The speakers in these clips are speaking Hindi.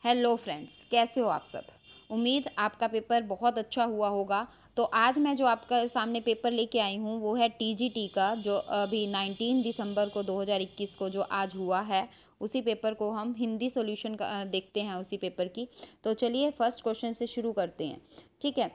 हेलो फ्रेंड्स, कैसे हो आप सब। उम्मीद आपका पेपर बहुत अच्छा हुआ होगा। तो आज मैं जो आपका सामने पेपर लेके आई हूँ वो है टीजीटी का, जो अभी 19 दिसंबर को 2021 को जो आज हुआ है। उसी पेपर को हम हिंदी सॉल्यूशन का देखते हैं उसी पेपर की। तो चलिए फर्स्ट क्वेश्चन से शुरू करते हैं। ठीक है।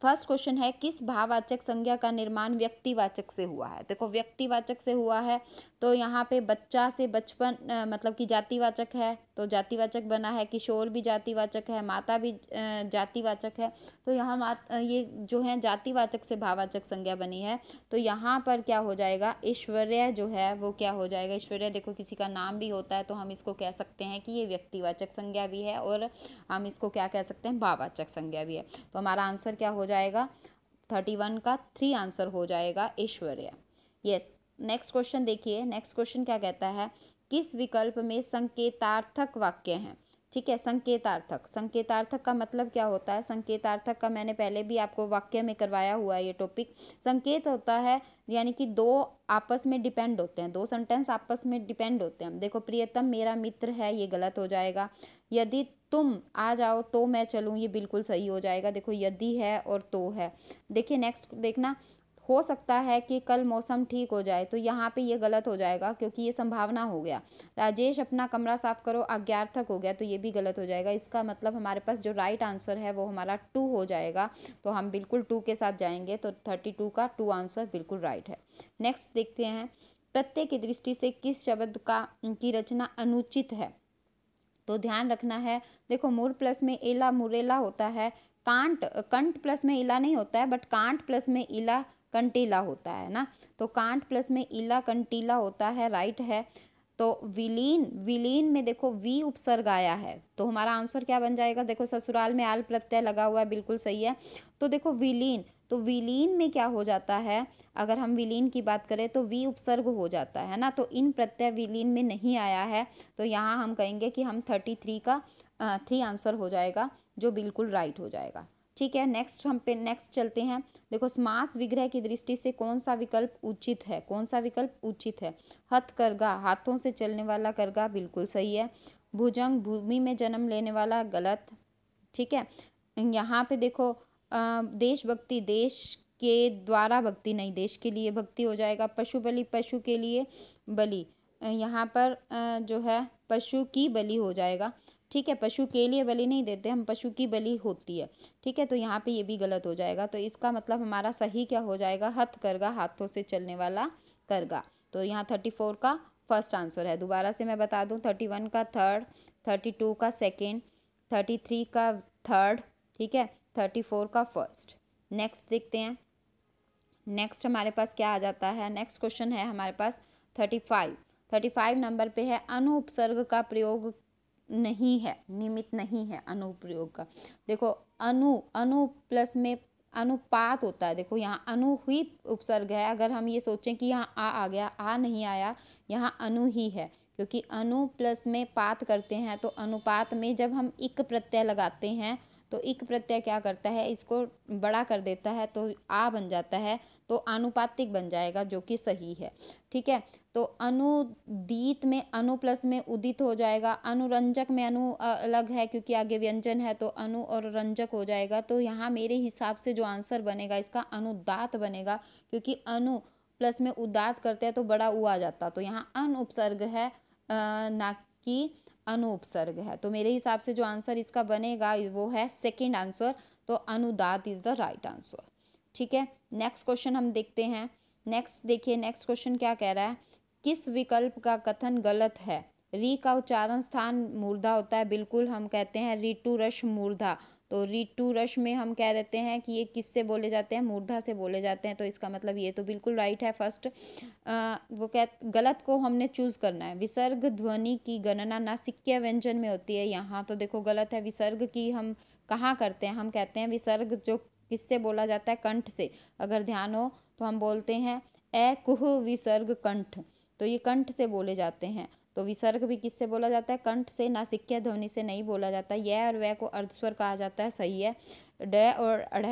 फर्स्ट क्वेश्चन है, किस भाववाचक संज्ञा का निर्माण व्यक्तिवाचक से हुआ है। देखो व्यक्तिवाचक से हुआ है तो यहाँ पे बच्चा से बचपन मतलब कि जातिवाचक है तो जातिवाचक बना है, किशोर भी जातिवाचक है, माता भी जातिवाचक है। तो यहाँ ये जो है जातिवाचक से भाववाचक संज्ञा बनी है। तो यहाँ पर क्या हो जाएगा, ऐश्वर्या जो है वो क्या हो जाएगा। ऐश्वर्या देखो किसी का नाम भी होता है तो हम इसको कह सकते हैं कि ये व्यक्तिवाचक संज्ञा भी है और हम इसको क्या कह सकते हैं, भाववाचक संज्ञा भी है। तो हमारा आंसर क्या हो जाएगा, 31 का 3 आंसर हो जाएगा ऐश्वर्या। यस। नेक्स्ट क्वेश्चन देखिए, नेक्स्ट क्वेश्चन क्या कहता है, किस विकल्प में संकेतार्थक वाक्य हैं। ठीक है, संकेतार्थक, संकेतार्थक का मतलब क्या होता है। संकेतार्थक का मैंने पहले भी आपको वाक्य में करवाया हुआ है ये टॉपिक। संकेत होता है यानी कि दो आपस में डिपेंड होते हैं, दो सेंटेंस आपस में डिपेंड होते हैं। देखो प्रियतम मेरा मित्र है, ये गलत हो जाएगा। यदि तुम आ जाओ तो मैं चलूँ, ये बिल्कुल सही हो जाएगा। देखो यदि है और तो है। देखिए नेक्स्ट देखना, हो सकता है कि कल मौसम ठीक हो जाए, तो यहाँ पे ये गलत हो जाएगा क्योंकि ये संभावना हो गया। राजेश अपना कमरा साफ करो, आज्ञार्थक हो गया तो ये भी गलत हो जाएगा। इसका मतलब हमारे पास जो राइट आंसर है वो हमारा 2 हो जाएगा। तो हम बिल्कुल 2 के साथ जाएंगे, तो 32 का 2 आंसर बिल्कुल राइट है। नेक्स्ट देखते हैं, प्रत्यय की दृष्टि से किस शब्द की रचना अनुचित है। तो ध्यान रखना है, देखो मुर प्लस में एला मुरेला होता है, कांट कंट प्लस में इला नहीं होता है, बट कांट प्लस में इला कंटीला होता है ना। तो कांट प्लस में इला कंटीला होता है, राइट है। तो विलीन, विलीन में देखो वी उपसर्ग आया है तो हमारा आंसर क्या बन जाएगा। देखो ससुराल में आल प्रत्यय लगा हुआ है, बिल्कुल सही है। तो देखो विलीन, तो विलीन में क्या हो जाता है, अगर हम विलीन की बात करें तो वी उपसर्ग हो जाता है ना। तो इन प्रत्यय विलीन में नहीं आया है, तो यहाँ हम कहेंगे कि हम 33 का 3 आंसर हो जाएगा, जो बिल्कुल राइट हो जाएगा। ठीक है, नेक्स्ट हम पे नेक्स्ट चलते हैं। देखो समास विग्रह की दृष्टि से कौन सा विकल्प उचित है, कौन सा विकल्प उचित है। हथकरघा, हाथों से चलने वाला करघा, बिल्कुल सही है। भुजंग, भूमि में जन्म लेने वाला, गलत। ठीक है, यहाँ पे देखो देशभक्ति, देश के द्वारा भक्ति नहीं, देश के लिए भक्ति हो जाएगा। पशु बलि, पशु के लिए बलि, यहाँ पर जो है पशु की बलि हो जाएगा। ठीक है, पशु के लिए बलि नहीं देते हम, पशु की बलि होती है। ठीक है, तो यहाँ पे ये भी गलत हो जाएगा। तो इसका मतलब हमारा सही क्या हो जाएगा, हथकरघा, हाथों से चलने वाला करघा। तो यहाँ 34 का फर्स्ट आंसर है। दोबारा से मैं बता दूँ, 31 का थर्ड, 32 का सेकेंड, 33 का थर्ड, ठीक है, 34 का फर्स्ट। नेक्स्ट देखते हैं, नेक्स्ट हमारे पास क्या आ जाता है। नेक्स्ट क्वेश्चन है हमारे पास 35 नंबर पे है, अनुपसर्ग का प्रयोग नहीं है, निमित्त नहीं है अनुप्रयोग का। देखो अनु प्लस में अनुपात होता है। देखो यहाँ अनु ही उपसर्ग है, अगर हम ये सोचें कि यहाँ आ गया, आ नहीं आया, यहाँ अनु ही है, क्योंकि अनु प्लस में पात करते हैं। तो अनुपात में जब हम इक प्रत्यय लगाते हैं तो इक प्रत्यय क्या करता है, इसको बड़ा कर देता है, तो आ बन जाता है, तो आनुपातिक बन जाएगा, जो कि सही है। ठीक है, तो अनुदीत में अनु प्लस में उदित हो जाएगा। अनुरंजक में अनु अलग है क्योंकि आगे व्यंजन है, तो अनु और रंजक हो जाएगा। तो यहाँ मेरे हिसाब से जो आंसर बनेगा इसका अनुदात बनेगा, क्योंकि अनु प्लस में उदात करते हैं तो बड़ा उ आ जाता, तो यहाँ अन उपसर्ग है ना कि अनुपसर्ग है। तो मेरे हिसाब से जो आंसर इसका बनेगा वो है सेकंड आंसर, तो अनुदात इज द राइट आंसर। ठीक है, नेक्स्ट क्वेश्चन हम देखते हैं। नेक्स्ट देखिए, नेक्स्ट क्वेश्चन क्या कह रहा है, किस विकल्प का कथन गलत है। री का उच्चारण स्थान मूर्धा होता है, बिल्कुल हम कहते हैं ऋतु रस मूर्धा। तो ऋतु रस में हम कह देते हैं कि ये किससे बोले जाते हैं, मूर्धा से बोले जाते हैं। तो इसका मतलब ये तो बिल्कुल राइट है फर्स्ट। वो गलत को हमने चूज करना है। विसर्ग ध्वनि की गणना नासिक्य व्यंजन में होती है, यहाँ तो देखो गलत है। विसर्ग की हम कहाँ करते हैं, हम कहते हैं विसर्ग जो किससे बोला जाता है, कंठ से। अगर ध्यान हो तो हम बोलते हैं ए कुह विसर्ग कंठ, तो ये कंठ से बोले जाते हैं। तो विसर्ग भी किससे बोला जाता है, कंठ से, नासिक्य ध्वनि से नहीं बोला जाता। यह और वह को अर्धस्वर कहा जाता है, सही है। ड और अढ़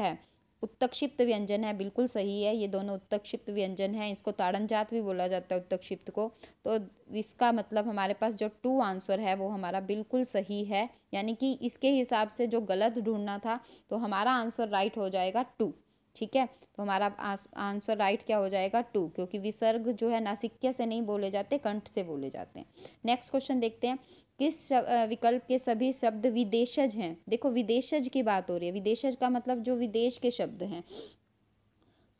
उत्तक्षिप्त व्यंजन है, बिल्कुल सही है, ये दोनों उत्तक्षिप्त व्यंजन है। इसको ताड़नजात भी बोला जाता है उत्तक्षिप्त को। तो इसका मतलब हमारे पास जो 2 आंसर है वो हमारा बिल्कुल सही है, यानी कि इसके हिसाब से जो गलत ढूंढना था तो हमारा आंसर राइट हो जाएगा 2। ठीक है, तो हमारा आंसर राइट क्या हो जाएगा 2, क्योंकि विसर्ग जो है नासिक्य से नहीं बोले जाते, कंठ से बोले जाते हैं। नेक्स्ट क्वेश्चन देखते हैं, किस विकल्प के सभी शब्द विदेशज हैं। देखो विदेशज की बात हो रही है, विदेशज का मतलब जो विदेश के शब्द हैं।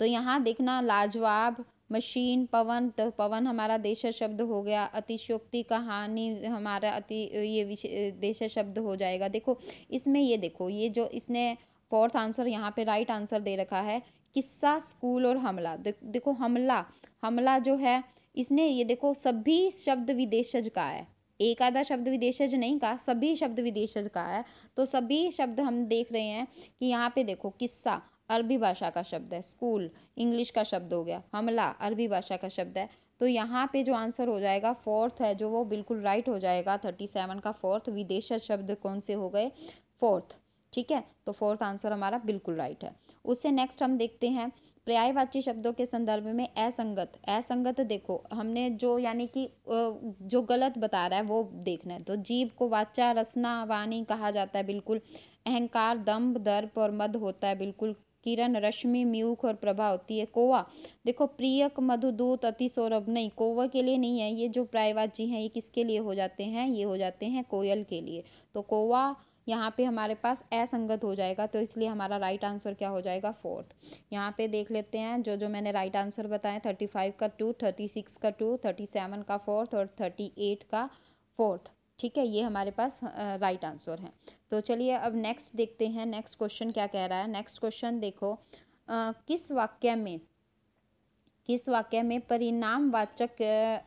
तो यहाँ देखना, लाजवाब, मशीन, पवन, तो पवन हमारा देशज शब्द हो गया। अतिशयोक्ति, कहानी हमारा ये देशज शब्द हो जाएगा। देखो इसमें ये देखो, ये जो इसने फोर्थ आंसर यहाँ पे राइट आंसर दे रखा है, किस्सा, स्कूल और हमला। देखो हमला, हमला जो है इसने, ये देखो सभी शब्द विदेशज का है, एक आधा शब्द विदेशज नहीं का, सभी शब्द विदेशज का है। तो सभी शब्द हम देख रहे हैं कि यहाँ पे देखो, किस्सा अरबी भाषा का शब्द है, स्कूल इंग्लिश का शब्द हो गया, हमला अरबी भाषा का शब्द है। तो यहाँ पे जो आंसर हो जाएगा फोर्थ है जो वो बिल्कुल राइट हो जाएगा। 37 का फोर्थ, विदेशज शब्द कौन से हो गए, फोर्थ। ठीक है, तो फोर्थ आंसर हमारा बिल्कुल राइट है। उससे नेक्स्ट हम देखते हैं, पर्यायवाची शब्दों के संदर्भ में असंगत। असंगत देखो हमने जो, यानी कि जो गलत बता रहा है वो देखना है। तो जीभ को वाचा, रसना, वाणी कहा जाता है, बिल्कुल। अहंकार, दंभ, दर्प और मद होता है, बिल्कुल। किरण, रश्मि, म्यूख और प्रभा होती है। कौवा, देखो प्रियक, मधुदूत, अति सौरभ, नहीं कौवा के लिए नहीं है। ये जो पर्यायवाची हैं ये किसके लिए हो जाते हैं, ये हो जाते हैं कोयल के लिए। तो कौवा यहाँ पे हमारे पास असंगत हो जाएगा, तो इसलिए हमारा राइट आंसर क्या हो जाएगा, फोर्थ। यहाँ पे देख लेते हैं जो जो मैंने राइट आंसर बताए, 35 का 2, 36 का 2, 37 का फोर्थ और 38 का फोर्थ। ठीक है, ये हमारे पास राइट आंसर है। तो चलिए अब नेक्स्ट देखते हैं, नेक्स्ट क्वेश्चन क्या कह रहा है। नेक्स्ट क्वेश्चन देखो, किस वाक्य में परिणामवाचक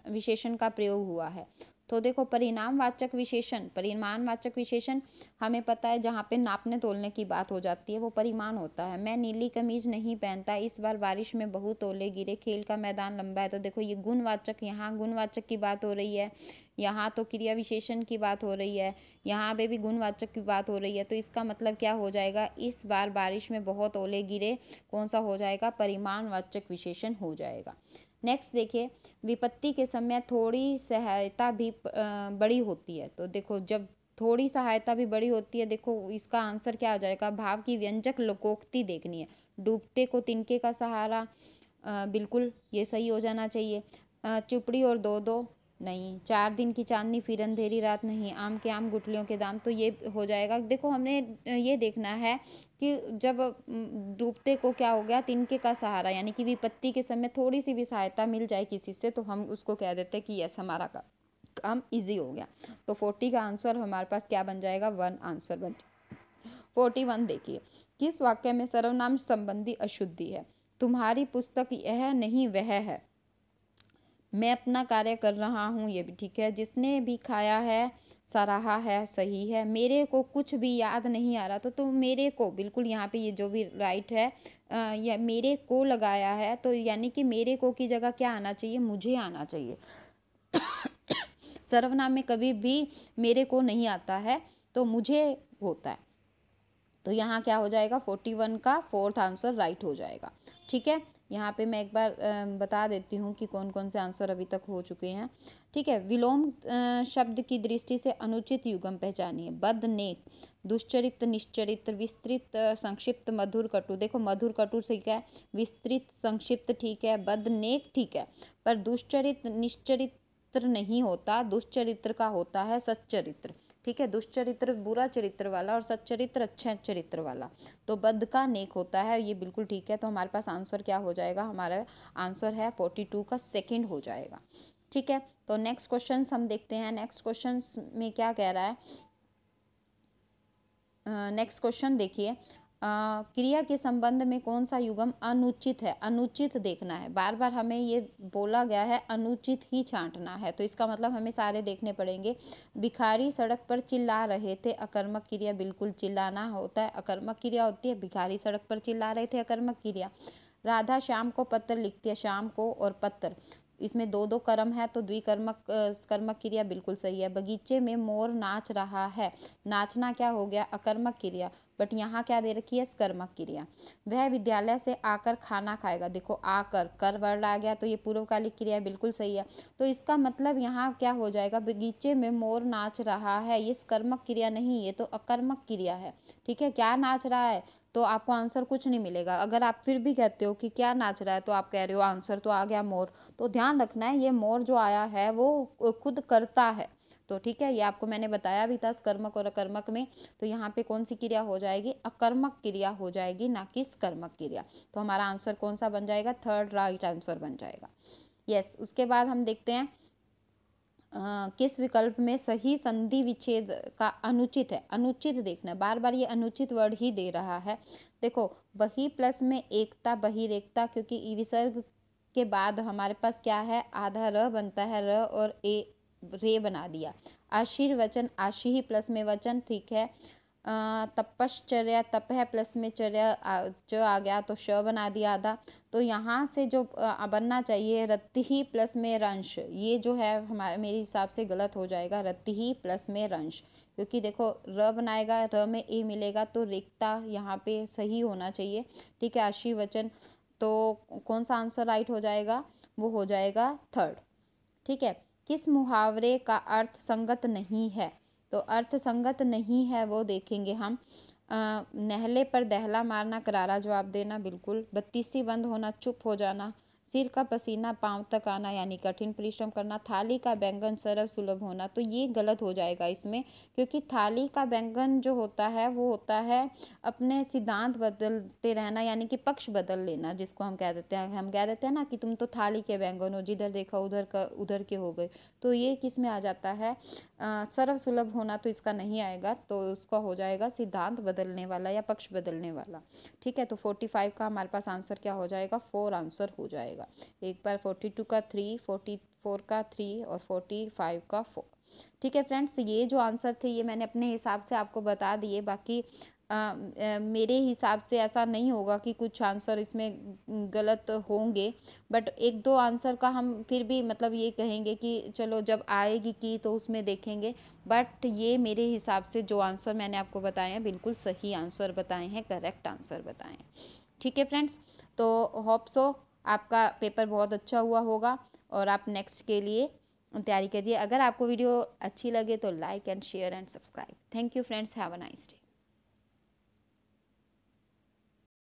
विशेषण का प्रयोग हुआ है। तो देखो परिणामवाचक विशेषण, परिमाणवाचक विशेषण हमें पता है, जहाँ पे नापने तोलने की बात हो जाती है वो परिमाण होता है। मैं नीली कमीज नहीं पहनता, इस बार बारिश में बहुत ओले गिरे, खेल का मैदान लंबा है। तो देखो ये गुणवाचक, यहाँ गुणवाचक की बात हो रही है, यहाँ तो क्रिया विशेषण की बात हो रही है, यहाँ पे भी गुणवाचक की बात हो रही है। तो इसका मतलब क्या हो जाएगा, इस बार बारिश में बहुत ओले गिरे कौन सा हो जाएगा, परिमाणवाचक विशेषण हो जाएगा। नेक्स्ट देखिए, विपत्ति के समय थोड़ी सहायता भी बड़ी होती है। तो देखो जब थोड़ी सहायता भी बड़ी होती है, देखो इसका आंसर क्या आ जाएगा, भाव की व्यंजक लोकोक्ति देखनी है। डूबते को तिनके का सहारा, बिल्कुल ये सही हो जाना चाहिए। चुपड़ी और दो दो नहीं, 4 दिन की चांदनी फिर अंधेरी रात नहीं, आम के आम गुठलियों के दाम, तो ये हो जाएगा। देखो हमने ये देखना है कि जब डूबते को क्या हो गया, तिनके का सहारा, यानी कि विपत्ति के समय थोड़ी सी भी सहायता मिल जाए किसी से तो हम उसको कह देते हैं कि यस हमारा काम इजी हो गया। तो 40 का आंसर हमारे पास क्या बन जाएगा, 1 आंसर बन। 41 देखिए, किस वाक्य में सर्वनाम संबंधी अशुद्धि है। तुम्हारी पुस्तक यह नहीं वह है, मैं अपना कार्य कर रहा हूँ, ये भी ठीक है। जिसने भी खाया है सराहा है, सही है। मेरे को कुछ भी याद नहीं आ रहा, तो मेरे को बिल्कुल यहाँ पे ये जो भी राइट है, या मेरे को लगाया है, तो यानी कि मेरे को की जगह क्या आना चाहिए, मुझे आना चाहिए। सर्वनाम में कभी भी मेरे को नहीं आता है, तो मुझे होता है। तो यहाँ क्या हो जाएगा, 41 का फोर्थ आंसर राइट हो जाएगा। ठीक है, यहाँ पे मैं एक बार बता देती हूँ कि कौन कौन से आंसर अभी तक हो चुके हैं। ठीक है, विलोम शब्द की दृष्टि से अनुचित युग्म पहचानिए। बद, नेक, दुश्चरित्र, निश्चरित्र, विस्तृत, संक्षिप्त, मधुर, कटु। देखो मधुर कटु ठीक है, विस्तृत संक्षिप्त ठीक है, बद नेक ठीक है, पर दुश्चरित्र निश्चरित्र नहीं होता, दुश्चरित्र का होता है सच्चरित्र। ठीक है, दुष्चरित्र बुरा चरित्र वाला और सच्चरित्र अच्छा चरित्र वाला। तो बद का नेक होता है, ये बिल्कुल ठीक है। तो हमारे पास आंसर क्या हो जाएगा, हमारा आंसर है 42 का सेकंड हो जाएगा। ठीक है, तो नेक्स्ट क्वेश्चन हम देखते हैं। नेक्स्ट क्वेश्चन में क्या कह रहा है, नेक्स्ट क्वेश्चन देखिए, क्रिया के संबंध में कौन सा युग्म अनुचित है। अनुचित देखना है, बार बार हमें ये बोला गया है अनुचित ही छांटना है, तो इसका मतलब हमें सारे देखने पड़ेंगे। भिखारी सड़क पर चिल्ला रहे थे, अकर्मक क्रिया, बिल्कुल चिल्लाना होता है, अकर्मक क्रिया होती है। भिखारी सड़क पर चिल्ला रहे थे, अकर्मक क्रिया। राधा शाम को पत्र लिखती है, शाम को और पत्र, इसमें दो दो कर्म है तो द्विकर्मक कर्मक क्रिया बिल्कुल सही है। बगीचे में मोर नाच रहा है, नाचना क्या हो गया, अकर्मक क्रिया, बट यहाँ क्या दे रखी है, कर्मक क्रिया। वह विद्यालय से आकर खाना खाएगा, देखो आकर कर वर्ड आ गया तो ये पूर्वकालिक क्रिया बिल्कुल सही है। तो इसका मतलब यहाँ क्या हो जाएगा, बगीचे में मोर नाच रहा है, ये कर्मक क्रिया नहीं, ये तो अकर्मक क्रिया है। ठीक है, क्या नाच रहा है, तो आपको आंसर कुछ नहीं मिलेगा। अगर आप फिर भी कहते हो कि क्या नाच रहा है तो आप कह रहे हो आंसर तो आ गया मोर, तो ध्यान रखना है ये मोर जो आया है वो खुद करता है। तो ठीक है, ये आपको मैंने बताया भी था कर्मक और अकर्मक में। तो यहाँ पे कौन सी क्रिया हो जाएगी, अकर्मक क्रिया हो जाएगी, ना कि कर्मक क्रिया। तो हमारा आंसर कौन सा बन जाएगा, थर्ड राइट आंसर बन जाएगा। यस, उसके बाद हम देखते हैं किस विकल्प में सही संधि विच्छेद का अनुचित है। अनुचित देखना, बार बार ये अनुचित वर्ड ही दे रहा है। देखो बही प्लस में एकता, बहिरेकता, क्योंकि विसर्ग के बाद हमारे पास क्या है, आधा र बनता है, र और ए रे बना दिया। आशीर्वचन, आशी ही प्लस में वचन, ठीक है। तपश्चर्या, तप है प्लस में चर्या, च आ गया तो श बना दिया आधा। तो यहाँ से जो बनना चाहिए रत्ती ही प्लस में रंश, ये जो है हमारे मेरे हिसाब से गलत हो जाएगा, रत्ती ही प्लस में रंश, क्योंकि देखो र बनाएगा, र में ए मिलेगा तो रिक्ता यहाँ पे सही होना चाहिए। ठीक है, आशीर्वचन, तो कौन सा आंसर राइट हो जाएगा, वो हो जाएगा थर्ड। ठीक है, किस मुहावरे का अर्थ संगत नहीं है, तो अर्थ संगत नहीं है वो देखेंगे हम। नहले पर दहला मारना, करारा जवाब देना, बिल्कुल। बत्तीसी बंद होना, चुप हो जाना। सिर का पसीना पांव तक आना, यानी कठिन परिश्रम करना। थाली का बैंगन सरल सुलभ होना, तो ये गलत हो जाएगा इसमें, क्योंकि थाली का बैंगन जो होता है वो होता है अपने सिद्धांत बदलते रहना, यानी कि पक्ष बदल लेना, जिसको हम कह देते हैं, हम कह देते हैं ना कि तुम तो थाली के बैंगन हो, जिधर देखा उधर के हो गए। तो ये किस में आ जाता है, सर्व सुलभ होना, तो इसका नहीं आएगा, तो उसका हो जाएगा सिद्धांत बदलने वाला या पक्ष बदलने वाला। ठीक है, तो 45 का हमारे पास आंसर क्या हो जाएगा, 4 आंसर हो जाएगा। एक बार 42 का 3, 44 का 3 और 45 का 4। ठीक है फ्रेंड्स, ये जो आंसर थे ये मैंने अपने हिसाब से आपको बता दिए। बाकी मेरे हिसाब से ऐसा नहीं होगा कि कुछ आंसर इसमें गलत होंगे, बट एक दो आंसर का हम फिर भी मतलब ये कहेंगे कि चलो जब आएगी की तो उसमें देखेंगे। बट ये मेरे हिसाब से जो आंसर मैंने आपको बताए हैं बिल्कुल सही आंसर बताए हैं, करेक्ट आंसर बताए हैं। ठीक है फ्रेंड्स, तो होप सो आपका पेपर बहुत अच्छा हुआ होगा और आप नेक्स्ट के लिए तैयारी करिए। अगर आपको वीडियो अच्छी लगे तो like and share and subscribe. Thank you friends, have a nice day.